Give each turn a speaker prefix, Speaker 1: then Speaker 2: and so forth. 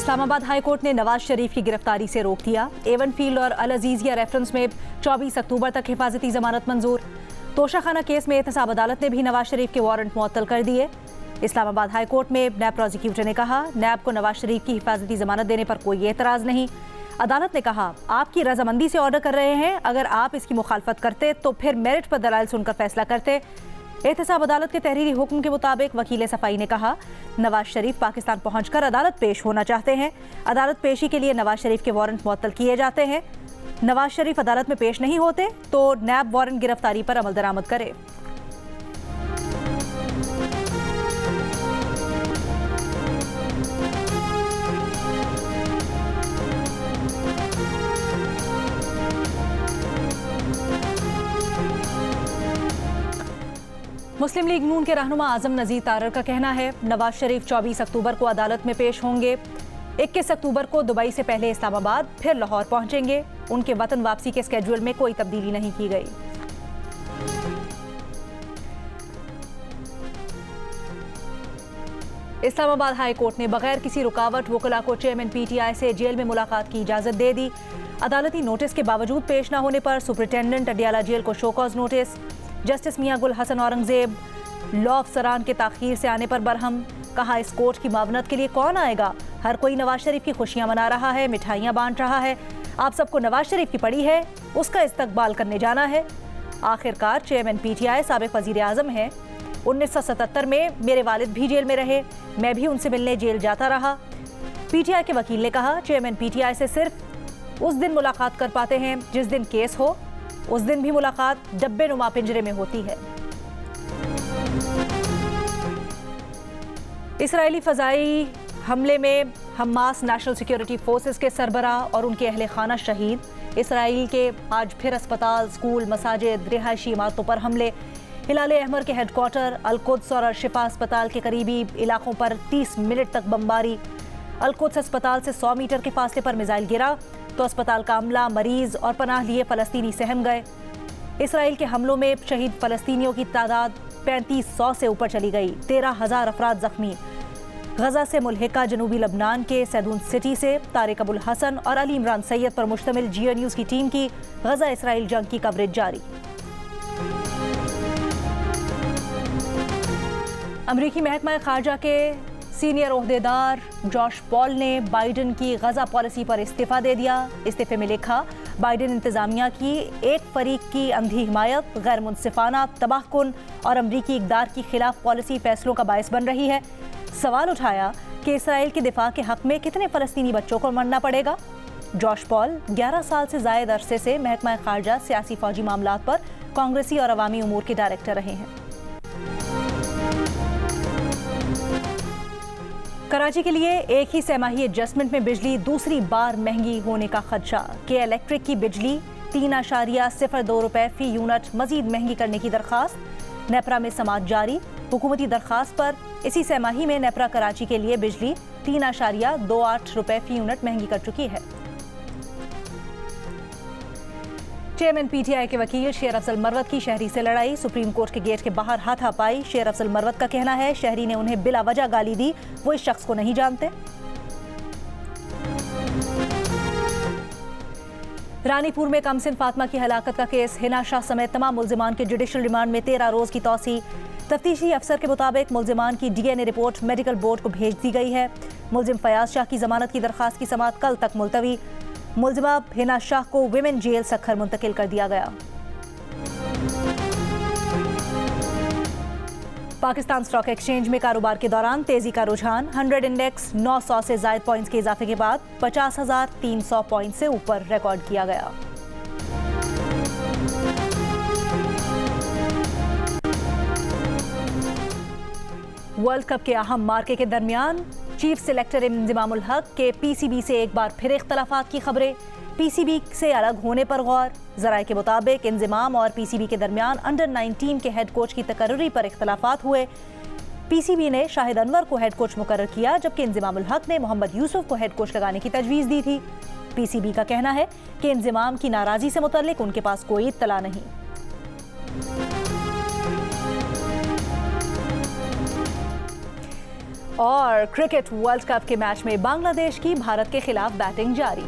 Speaker 1: Islamabad high court ने नवाज शरीफ की गिरफ्तारी से रोक दिया। एवन फील्ड और अल अजीजिया रेफरेंस में 24 अक्टूबर तक हिफाजती जमानत मंजूर। तोशाखाना केस में एहतसाब अदालत ने भी नवाज शरीफ के वारंट मुअत्तल कर दिए। इस्लामाबाद हाई कोर्ट में नैब प्रोसिक्यूटर ने कहा, नैब को नवाज शरीफ की हिफाजती जमानत देने पर कोई एतराज़ नहीं। अदालत ने कहा, आपकी रजामंदी से ऑर्डर कर रहे हैं, अगर आप इसकी मुखालफत करते तो फिर मेरिट पर दलाइल सुनकर फैसला करते। एहतसाब अदालत के तहरीरी हुक्म के मुताबिक वकील सफाई ने कहा, नवाज शरीफ पाकिस्तान पहुंचकर अदालत पेश होना चाहते हैं। अदालत पेशी के लिए नवाज शरीफ के वारंट मुअत्तल किए जाते हैं। नवाज शरीफ अदालत में पेश नहीं होते तो नैब वारंट गिरफ्तारी पर अमल दरामद करे। मुस्लिम लीग नून के रहनुमा आजम नज़ीर तारर का कहना है, नवाज शरीफ 24 अक्टूबर को अदालत में पेश होंगे। 21 अक्टूबर को दुबई से पहले इस्लामाबाद फिर लाहौर पहुंचेंगे। उनके वतन वापसी के स्केड्यूल में कोई तब्दीली नहीं की गई। इस्लामाबाद हाई कोर्ट ने बगैर किसी रुकावट वकला को चेयरमैन PTI से जेल में मुलाकात की इजाज़त दे दी। अदालती नोटिस के बावजूद पेश न होने पर सुपरिटेंडेंट अडियाला जेल को शो कॉज नोटिस। जस्टिस मियां गुल हसन औरंगजेब लॉ अफसरान के ताखीर से आने पर बरहम। कहा, इस कोर्ट की मावनत के लिए कौन आएगा? हर कोई नवाज शरीफ की खुशियां मना रहा है, मिठाइयां बांट रहा है। आप सबको नवाज शरीफ की पड़ी है, उसका इस्तकबाल करने जाना है। आखिरकार चेयरमैन PTI साबिक वजीर आजम है। 1977 में मेरे वालिद भी जेल में रहे, मैं भी उनसे मिलने जेल जाता रहा। PTI के वकील ने कहा, चेयरमैन PTI से सिर्फ उस दिन मुलाकात कर पाते हैं जिस दिन केस हो। उस दिन भी मुलाकात डब्बे नुमा पिंजरे में होती है। इसराइली फजाई हमले में हमास नेशनल सिक्योरिटी फोर्सेस के सरबराह और उनके अहले खाना शहीद। इसराइल के आज फिर अस्पताल, स्कूल, मसाजिद, रिहायशी इमारतों पर हमले। हिलाल अहमर के हेडक्वार्टर अल-कुद्स और अल-शिफा अस्पताल के करीबी इलाकों पर 30 मिनट तक बमबारी। अल-कुद्स अस्पताल से 100 मीटर के फासले पर मिसाइल गिरा तो अस्पताल का अमला, मरीज और पनाह लिए फ़लस्तीनी सहम गए। इसराइल के हमलों में शहीद फ़लस्तीनियों की तादाद 3500 से ऊपर चली गई। 13,000 अफराद जख्मी। गजा से मुल्हिका जनूबी लबनान के सैदून सिटी से तारिक अबुल हसन और अली इमरान सैयद पर मुश्तमिल जियो न्यूज़ की टीम की गजा इसराइल जंग की कवरेज जारी। अमरीकी महकमा खारजा के सीनियर ओहदेदार जॉश पॉल ने बाइडन की गजा पॉलिसी पर इस्तीफा दे दिया। इस्तीफे में लिखा, बाइडन इंतजामिया की एक फरीक की अंधी हिमायत गैर मुनसिफाना, तबाहकुन और अमरीकी इक़दार की खिलाफ पॉलिसी फैसलों का बायस बन रही है। सवाल उठाया कि इसराइल के दिफा के हक में कितने फ़लस्तीनी बच्चों को मरना पड़ेगा। जॉश पॉल 11 साल से ज़ायद अरसे से महकमा खारजा सियासी फौजी मामलात पर कांग्रेसी और अवामी उमूर के डायरेक्टर रहे हैं। कराची के लिए एक ही सहमाही एडजस्टमेंट में बिजली दूसरी बार महंगी होने का खदशा। के इलेक्ट्रिक की बिजली 3.02 रुपए फी यूनिट मजीद महंगी करने की दरखास्त। नेपरा में समाअत जारी। हुकूमती दरखास्त पर इसी सहमाही में नेपरा कराची के लिए बिजली 3.28 रुपए फी यूनिट महंगी कर चुकी है। चेयरमैन PTI के वकील शेर अफजल मरवत की शहरी से लड़ाई। सुप्रीम कोर्ट के गेट के बाहर हाथापाई। शेर अफजल मरवत का कहना है, शहरी ने उन्हें बिला वजह गाली दी, वो इस शख्स को नहीं जानते। रानीपुर में कमसिन फातिमा की हलाकत का केस। हिना शाह समेत तमाम मुल्जिमान के जुडिशल रिमांड में 13 रोज की तौसी। तफ्तीशी अफसर के मुताबिक मुल्जिमान की DNA रिपोर्ट मेडिकल बोर्ड को भेज दी गई है। मुल्जिम फयाज शाह की जमानत की दरखास्त की समाअत कल तक मुलतवी। मुल्जिमा हिना शाह को विमेन जेल सखर मुंतकिल कर दिया गया। पाकिस्तान स्टॉक एक्सचेंज में कारोबार के दौरान तेजी का रुझान। 100 इंडेक्स 900 से जायद पॉइंट्स के इजाफे के बाद 50,300 पॉइंट से ऊपर रिकॉर्ड किया गया। वर्ल्ड कप के अहम मार्के के दरमियान चीफ सिलेक्टर इंज़िमामुल हक के PCB से एक बार फिर इख्तलाफात की खबरें। PCB से अलग होने पर गौर। ज़राए के मुताबिक इंज़िमाम और PCB के दरमियान अंडर 19 के हेड कोच की तकर्री पर इख्तलाफात हुए। PCB ने शाहिद अनवर को हेड कोच मुकर्रर किया, जबकि इंज़िमामुल हक ने मोहम्मद यूसुफ को हेड कोच लगाने की तजवीज़ दी थी। PCB का कहना है कि इंज़िमाम की नाराज़गी से मुतल्लिक उनके पास कोई इत्तला नहीं। और क्रिकेट वर्ल्ड कप के मैच में बांग्लादेश की भारत के खिलाफ बैटिंग जारी।